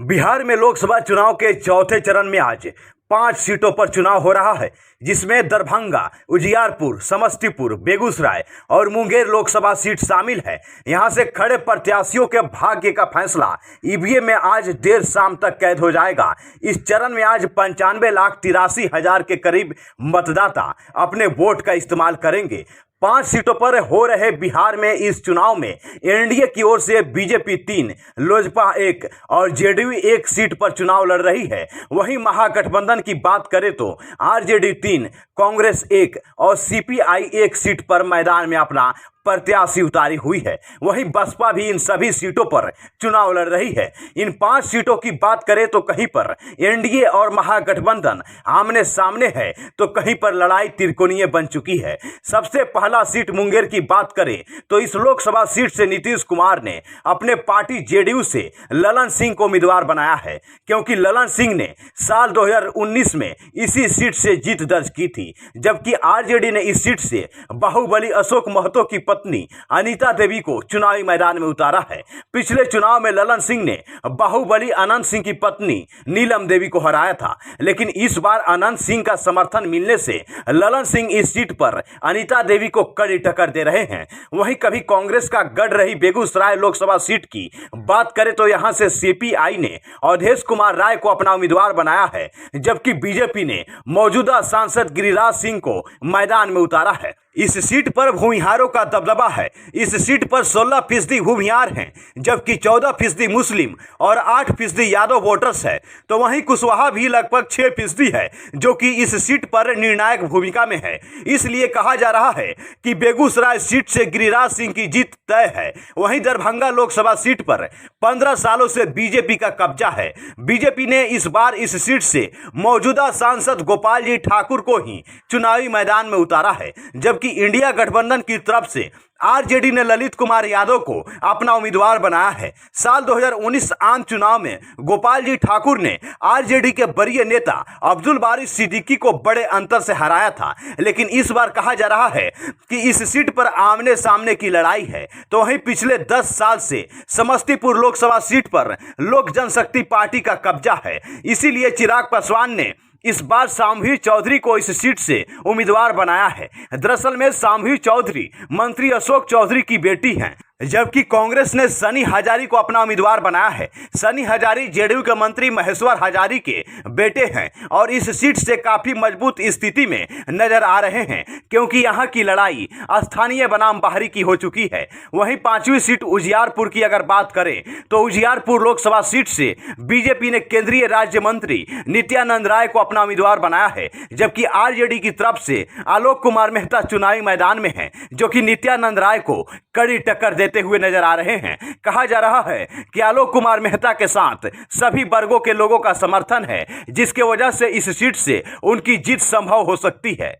बिहार में लोकसभा चुनाव के चौथे चरण में आज 5 सीटों पर चुनाव हो रहा है, जिसमें दरभंगा, उजियारपुर, समस्तीपुर, बेगूसराय और मुंगेर लोकसभा सीट शामिल है। यहां से खड़े प्रत्याशियों के भाग्य का फैसला ईवीएम में आज देर शाम तक कैद हो जाएगा। इस चरण में आज 95,83,000 के करीब मतदाता अपने वोट का इस्तेमाल करेंगे। 5 सीटों पर हो रहे बिहार में इस चुनाव में एनडीए की ओर से बीजेपी 3, लोजपा 1 और जेडीयू 1 सीट पर चुनाव लड़ रही है। वहीं महागठबंधन की बात करें तो आरजेडी 3, कांग्रेस 1 और सीपीआई 1 सीट पर मैदान में अपना प्रत्याशी उतारी हुई है। वहीं बसपा भी इन सभी सीटों पर चुनाव लड़ रही है। इन 5 सीटों की बात करें तो कहीं पर एनडीए और महागठबंधन आमने सामने है, तो कहीं पर लड़ाई त्रिकोणीय बन चुकी है। सबसे पहला सीट मुंगेर की बात करें तो इस लोकसभा सीट से नीतीश कुमार ने अपने पार्टी जेडीयू से ललन सिंह को उम्मीदवार बनाया है, क्योंकि ललन सिंह ने साल 2019 में इसी सीट से जीत दर्ज की थी, जबकि आरजेडी ने इस सीट से बाहुबली अशोक महतो की पत्नी अनीता देवी को चुनावी मैदान में उतारा है। पिछले चुनाव में ललन सिंह ने बाहुबली अनंत सिंह की पत्नी नीलम देवी को हराया था, लेकिन इस बार अनंत सिंह का समर्थन मिलने से ललन सिंह इस सीट पर अनीता देवी को कड़ी टक्कर दे रहे हैं। वहीं कभी कांग्रेस का गढ़ रही बेगूसराय लोकसभा सीट की बात करें तो यहां से सीपीआई ने अवधेश कुमार राय को अपना उम्मीदवार बनाया है, जबकि बीजेपी ने मौजूदा सांसद गिरिराज सिंह को मैदान में उतारा है। इस सीट पर भूमिहारों का दबदबा है। इस सीट पर 16% भूमिहार हैं, जबकि 14% मुस्लिम और 8% यादव वोटर्स है। तो वहीं कुशवाहा भी लगभग 6% है, जो कि इस सीट पर निर्णायक भूमिका में है। इसलिए कहा जा रहा है कि बेगूसराय सीट से गिरिराज सिंह की जीत तय है। वहीं दरभंगा लोकसभा सीट पर 15 सालों से बीजेपी का कब्जा है। बीजेपी ने इस बार इस सीट से मौजूदा सांसद गोपाल जी ठाकुर को ही चुनावी मैदान में उतारा है, जबकि इंडिया गठबंधन की तरफ से आरजेडी ने ललित कुमार यादव को अपना उम्मीदवार बनाया है। साल 2019 आम चुनाव में गोपाल जी ठाकुर ने आरजेडी के वरीय नेता अब्दुल बारी सिद्दीकी को बड़े अंतर से हराया था, लेकिन इस बार कहा जा रहा है कि इस सीट पर आमने सामने की लड़ाई है। तो वहीं पिछले 10 साल से समस्तीपुर लोकसभा सीट पर लोक जनशक्ति पार्टी का कब्जा है। इसीलिए चिराग पासवान ने इस बार शामवीर चौधरी को इस सीट से उम्मीदवार बनाया है। दरअसल में शामवीर चौधरी मंत्री अशोक चौधरी की बेटी हैं, जबकि कांग्रेस ने सनी हजारी को अपना उम्मीदवार बनाया है। सनी हजारी जेडीयू के मंत्री महेश्वर हजारी के बेटे हैं और इस सीट से काफी मजबूत स्थिति में नजर आ रहे हैं, क्योंकि यहां की लड़ाई स्थानीय बनाम बाहरी की हो चुकी है। वहीं 5वीं सीट उजियारपुर की अगर बात करें तो उजियारपुर लोकसभा सीट से बीजेपी ने केंद्रीय राज्य मंत्री नित्यानंद राय को अपना उम्मीदवार बनाया है, जबकि आरजेडी की तरफ से आलोक कुमार मेहता चुनावी मैदान में है, जो कि नित्यानंद राय को कड़ी टक्कर देते हुए नजर आ रहे हैं। कहा जा रहा है कि आलोक कुमार मेहता के साथ सभी वर्गों के लोगों का समर्थन है, जिसके वजह से इस सीट से उनकी जीत संभव हो सकती है।